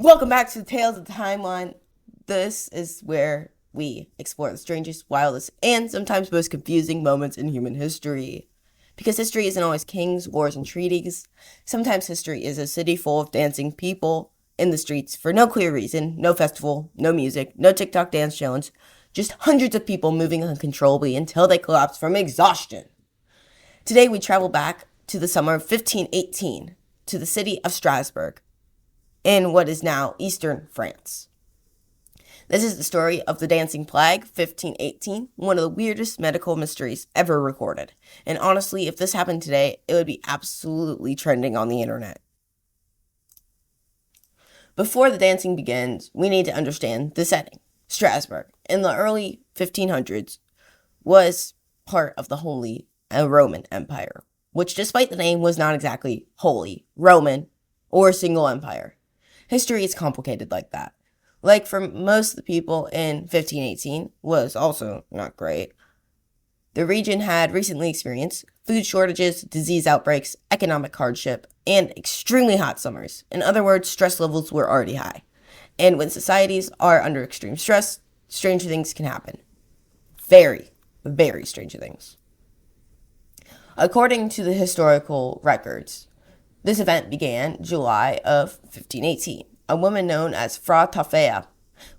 Welcome back to Tales of the Timeline. This is where we explore the strangest, wildest, and sometimes most confusing moments in human history. Because history isn't always kings, wars, and treaties. Sometimes history is a city full of dancing people in the streets for no clear reason, no festival, no music, no TikTok dance challenge, just hundreds of people moving uncontrollably until they collapse from exhaustion. Today we travel back to the summer of 1518 to the city of Strasbourg, in what is now eastern France. This is the story of the Dancing Plague, 1518, one of the weirdest medical mysteries ever recorded. And honestly, if this happened today, it would be absolutely trending on the internet. Before the dancing begins, we need to understand the setting. Strasbourg, in the early 1500s, was part of the Holy Roman Empire, which despite the name was not exactly Holy Roman or a single empire. History is complicated like that. Like for most of the people in 1518 was also not great. The region had recently experienced food shortages, disease outbreaks, economic hardship, and extremely hot summers. In other words, stress levels were already high. And when societies are under extreme stress, strange things can happen. Very, very strange things. According to the historical records, this event began July of 1518. A woman known as Frau Taffea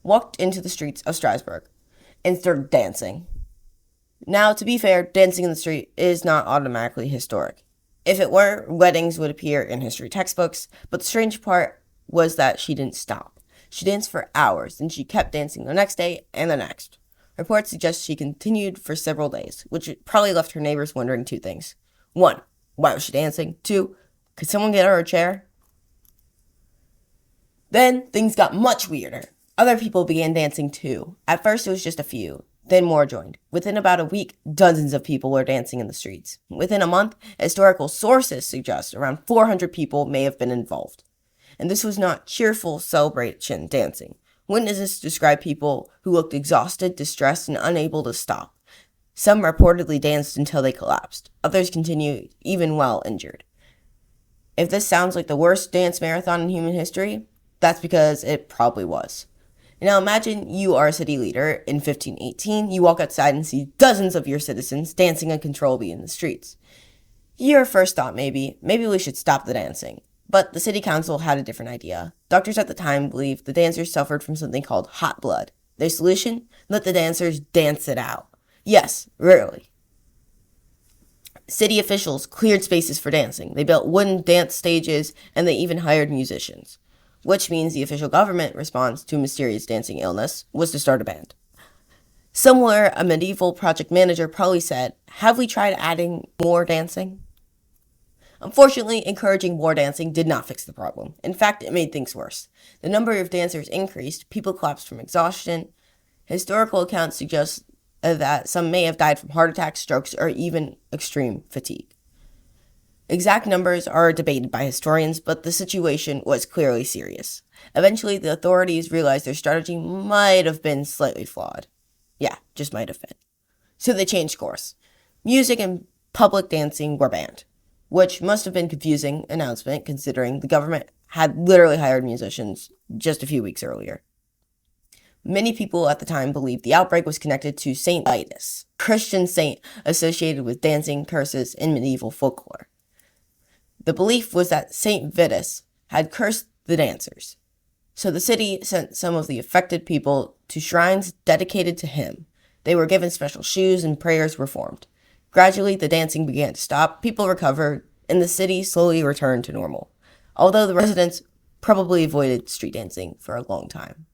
walked into the streets of Strasbourg and started dancing. Now, to be fair, dancing in the street is not automatically historic. If it were, weddings would appear in history textbooks, but the strange part was that she didn't stop. She danced for hours, and she kept dancing the next day and the next. Reports suggest she continued for several days, which probably left her neighbors wondering two things. 1, why was she dancing? 2, could someone get her a chair? Then things got much weirder. Other people began dancing too. At first it was just a few, then more joined. Within about a week, dozens of people were dancing in the streets. Within a month, historical sources suggest around 400 people may have been involved. And this was not cheerful celebration dancing. Witnesses describe people who looked exhausted, distressed, and unable to stop. Some reportedly danced until they collapsed. Others continued even while injured. If this sounds like the worst dance marathon in human history, that's because it probably was. Now imagine you are a city leader in 1518. You walk outside and see dozens of your citizens dancing uncontrollably in the streets. Your first thought maybe we should stop the dancing. But the city council had a different idea. Doctors at the time believed the dancers suffered from something called hot blood. Their solution? Let the dancers dance it out. Yes, really. City officials cleared spaces for dancing. They built wooden dance stages, and they even hired musicians. Which means the official government response to mysterious dancing illness was to start a band. Somewhere, a medieval project manager probably said, "Have we tried adding more dancing?" Unfortunately, encouraging more dancing did not fix the problem. In fact, it made things worse. The number of dancers increased, people collapsed from exhaustion. Historical accounts suggest that some may have died from heart attacks, strokes, or even extreme fatigue. Exact numbers are debated by historians, but the situation was clearly serious. Eventually, the authorities realized their strategy might have been slightly flawed. Yeah, just might have been. So they changed course. Music and public dancing were banned, which must have been a confusing announcement considering the government had literally hired musicians just a few weeks earlier. Many people at the time believed the outbreak was connected to Saint Vitus, a Christian saint associated with dancing curses in medieval folklore. The belief was that Saint Vitus had cursed the dancers, so the city sent some of the affected people to shrines dedicated to him. They were given special shoes and prayers were formed. Gradually, the dancing began to stop, people recovered, and the city slowly returned to normal, although the residents probably avoided street dancing for a long time.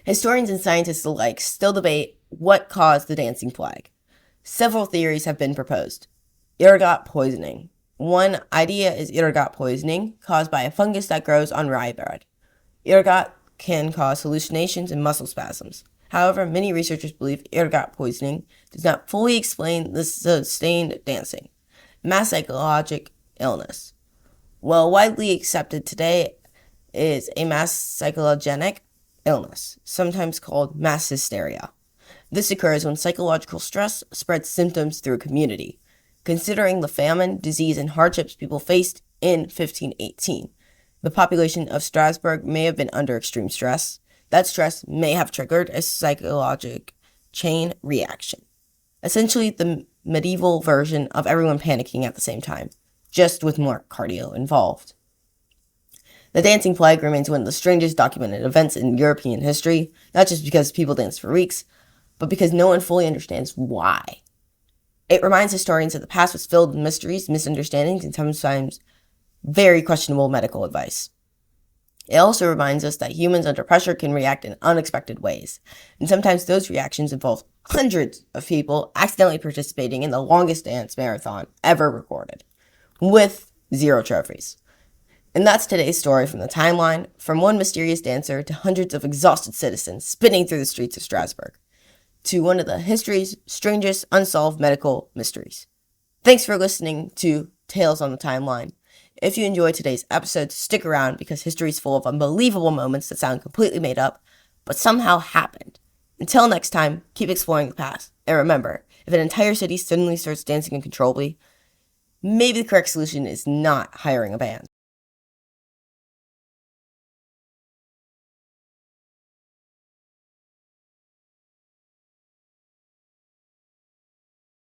Historians and scientists alike still debate what caused the dancing plague. Several theories have been proposed. Ergot poisoning. One idea is ergot poisoning caused by a fungus that grows on rye bread. Ergot can cause hallucinations and muscle spasms. However, many researchers believe ergot poisoning does not fully explain the sustained dancing. Mass psychological illness. Well, widely accepted today is a mass psychogenic illness, sometimes called mass hysteria. This occurs when psychological stress spreads symptoms through a community. Considering the famine, disease, and hardships people faced in 1518, The population of Strasbourg may have been under extreme stress. That stress may have triggered a psychological chain reaction. Essentially, the medieval version of everyone panicking at the same time, just with more cardio involved. The dancing plague remains one of the strangest documented events in European history, not just because people danced for weeks, but because no one fully understands why. It reminds historians that the past was filled with mysteries, misunderstandings, and sometimes very questionable medical advice. It also reminds us that humans under pressure can react in unexpected ways, and sometimes those reactions involve hundreds of people accidentally participating in the longest dance marathon ever recorded, with 0 trophies. And that's today's story from the timeline, from one mysterious dancer to hundreds of exhausted citizens spinning through the streets of Strasbourg, to one of the history's strangest unsolved medical mysteries. Thanks for listening to Tales on the Timeline. If you enjoyed today's episode, stick around because history is full of unbelievable moments that sound completely made up, but somehow happened. Until next time, keep exploring the past. And remember, if an entire city suddenly starts dancing uncontrollably, maybe the correct solution is not hiring a band.